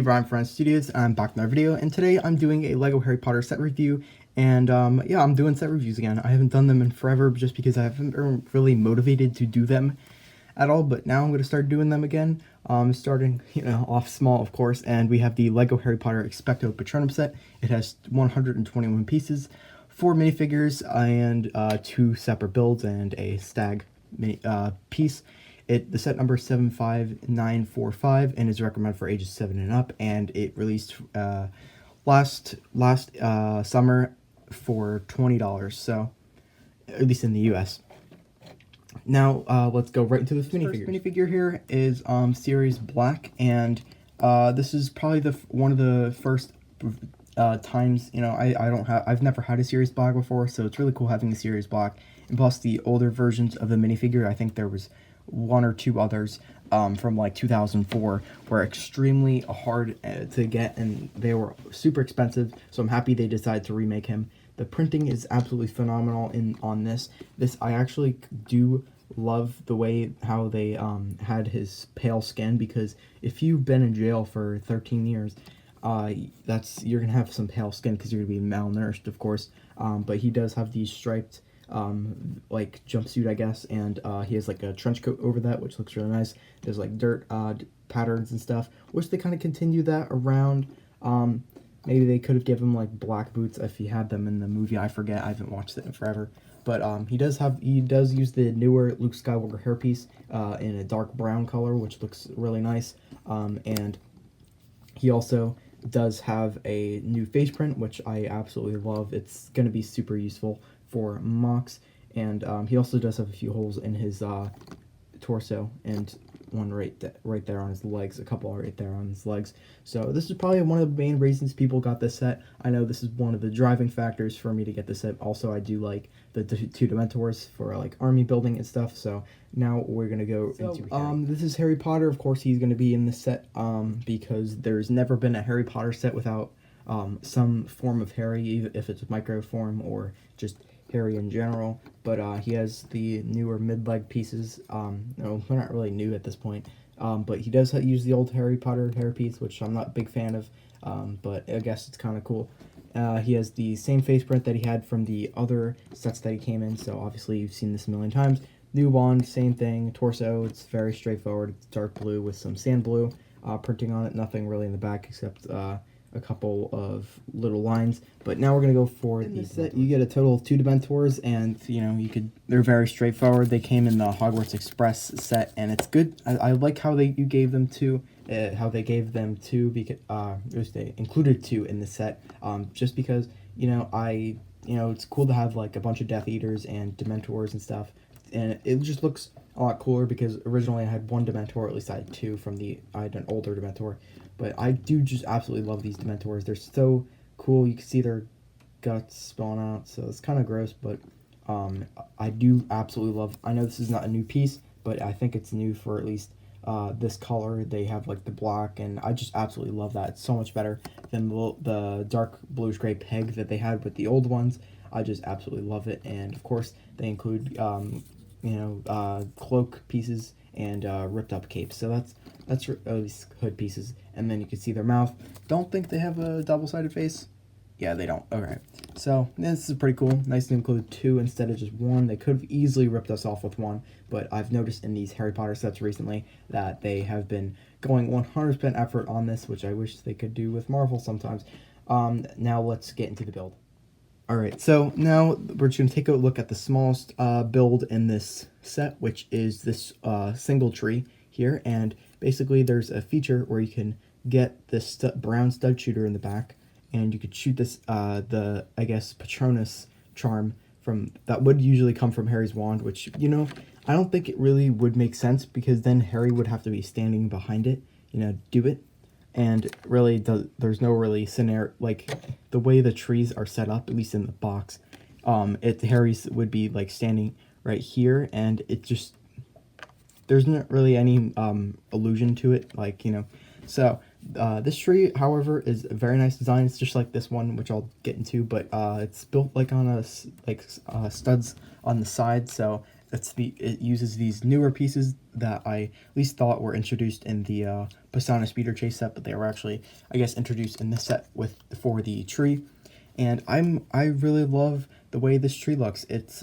Ryan from Studios. I'm back in our video, and today I'm doing a Lego Harry Potter set review. And yeah, I'm doing set reviews again. I haven't done them in forever just because I haven't been really motivated to do them at all. But now I'm going to start doing them again. Starting off small, of course. And we have the Lego Harry Potter Expecto Patronum set. It has 121 pieces, 4 minifigures, and 2 separate builds and a stag piece. The set number is 75945 and is recommended for ages 7 and up, and it released last summer for $20, so at least in the US. Now let's go right into this minifigure. First minifigure here is Sirius Black, and this is probably one of the first times I've never had a Sirius Black before, so it's really cool having a Sirius Black. And plus the older versions of the minifigure, I think there was 1 or 2 others from like 2004 were extremely hard to get, and they were super expensive, so I'm happy they decided to remake him. The printing is absolutely phenomenal on this. I actually do love the way how they had his pale skin, because if you've been in jail for 13 years, you're gonna have some pale skin because you're gonna be malnourished, of course. But he does have these striped like jumpsuit, I guess, and he has like a trench coat over that, which looks really nice. There's like dirt patterns and stuff. Wish they kind of continue that around. Maybe they could have given him like black boots if he had them in the movie. I forget, I haven't watched it in forever. But he does use the newer Luke Skywalker hairpiece in a dark brown color, which looks really nice. And he also does have a new face print, which I absolutely love. It's going to be super useful for mocks, and he also does have a few holes in his torso, and one right there on his legs, a couple right there on his legs. So this is probably one of the main reasons people got this set. I know this is one of the driving factors for me to get this set. Also, I do like the 2 Dementors for like army building and stuff. So now we're gonna go into Harry. This is Harry Potter. Of course, he's gonna be in this set because there's never been a Harry Potter set without some form of Harry, even if it's micro form or just Harry in general. But he has the newer mid-leg pieces. No, they're not really new at this point, but he does use the old Harry Potter hairpiece, which I'm not a big fan of, but I guess it's kind of cool. He has the same face print that he had from the other sets that he came in, so obviously you've seen this a million times. New wand, same thing. Torso, it's very straightforward. It's dark blue with some sand blue printing on it. Nothing really in the back except a couple of little lines. But now we're gonna go for the set. You get a total of 2 Dementors, and they're very straightforward. They came in the Hogwarts Express set, and it's good. I like how they gave them 2 because they included 2 in the set, just because it's cool to have like a bunch of Death Eaters and Dementors and stuff, and it just looks a lot cooler because originally I had 1 Dementor, or at least I had 2 I had an older Dementor. But I do just absolutely love these Dementors. They're so cool. You can see their guts spawn out, so it's kind of gross, but I do absolutely love. I know this is not a new piece, but I think it's new for at least this color. They have like the black, and I just absolutely love that. It's so much better than the dark bluish gray peg that they had with the old ones. I just absolutely love it, and of course they include cloak pieces and ripped up capes. So that's these hood pieces, and then you can see their mouth. Don't think they have a double-sided face. Yeah, they don't. Okay, so this is pretty cool. Nice to include 2 instead of just 1. They could have easily ripped us off with 1, but I've noticed in these Harry Potter sets recently that they have been going 100% effort on this, which I wish they could do with Marvel sometimes. Now let's get into the build. Alright, so now we're just going to take a look at the smallest build in this set, which is this single tree here, and basically there's a feature where you can get this brown stud shooter in the back, and you could shoot this, I guess, Patronus charm that would usually come from Harry's wand, which, I don't think it really would make sense, because then Harry would have to be standing behind it, do it. And really, there's no really scenario, like, the way the trees are set up, at least in the box, Harry's would be, like, standing right here, and it just, there's not really any illusion to it, like, So, this tree, however, is a very nice design. It's just like this one, which I'll get into, but it's built, like, on studs on the side, so it uses these newer pieces that I at least thought were introduced in the Pisana Speeder Chase set, but they were actually, I guess, introduced in this set for the tree. And I really love the way this tree looks. It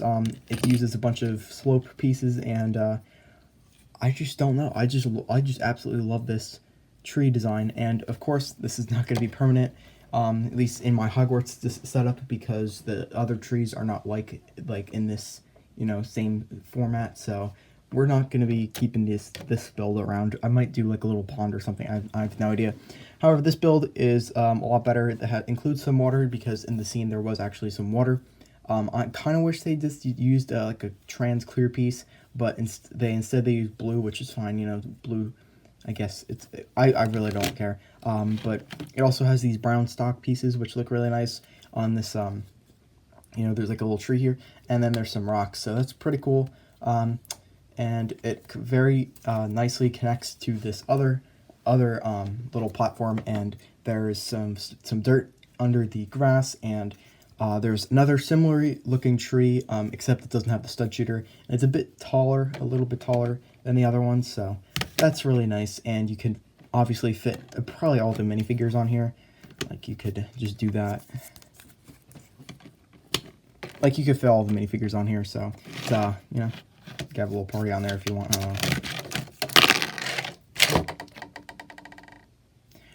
uses a bunch of slope pieces, and I just don't know. I just absolutely love this tree design. And of course, this is not going to be permanent, at least in my Hogwarts setup, because the other trees are not like in this, you know, same format. So we're not going to be keeping this build around. I might do like a little pond or something. I have no idea. However, this build is a lot better. It includes some water, because in the scene there was actually some water. I kind of wish they just used like a trans clear piece, but instead they used blue, which is fine. You know, blue, I guess I really don't care. But it also has these brown stock pieces, which look really nice on this. You know, there's like a little tree here, and then there's some rocks, so that's pretty cool. And it very nicely connects to this other little platform, and there's some dirt under the grass, and there's another similar looking tree, except it doesn't have the stud shooter, and it's a little bit taller than the other one, so that's really nice. And you can obviously fit probably all the minifigures on here. Like, you could just do that. Like, you could fit all the minifigures on here, so it's, you know, you can have a little party on there if you want.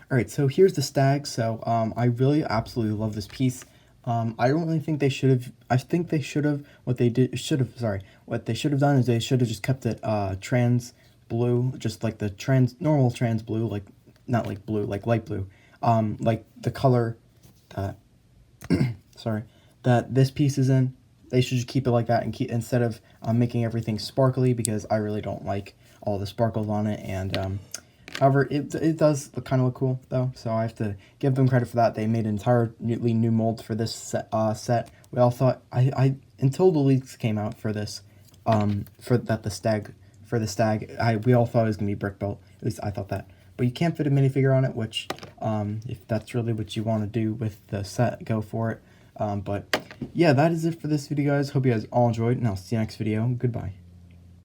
Alright, so here's the stag. So I really absolutely love this piece. I don't really think they should have. I think they should have. What they should have done is they should have just kept it trans blue, just like the normal trans blue, like not like blue, like light blue. Like the color that sorry, that this piece is in. They should just keep it like that, and instead of making everything sparkly, because I really don't like all the sparkles on it. And however, it does kind of look cool though, so I have to give them credit for that. They made an entirely new mold for this set. We all thought until the leaks came out for this, for the stag, we all thought it was gonna be brick built. At least I thought that. But you can't fit a minifigure on it, which if that's really what you want to do with the set, go for it. But yeah, that is it for this video, guys. Hope you guys all enjoyed, and I'll see you next video. Goodbye.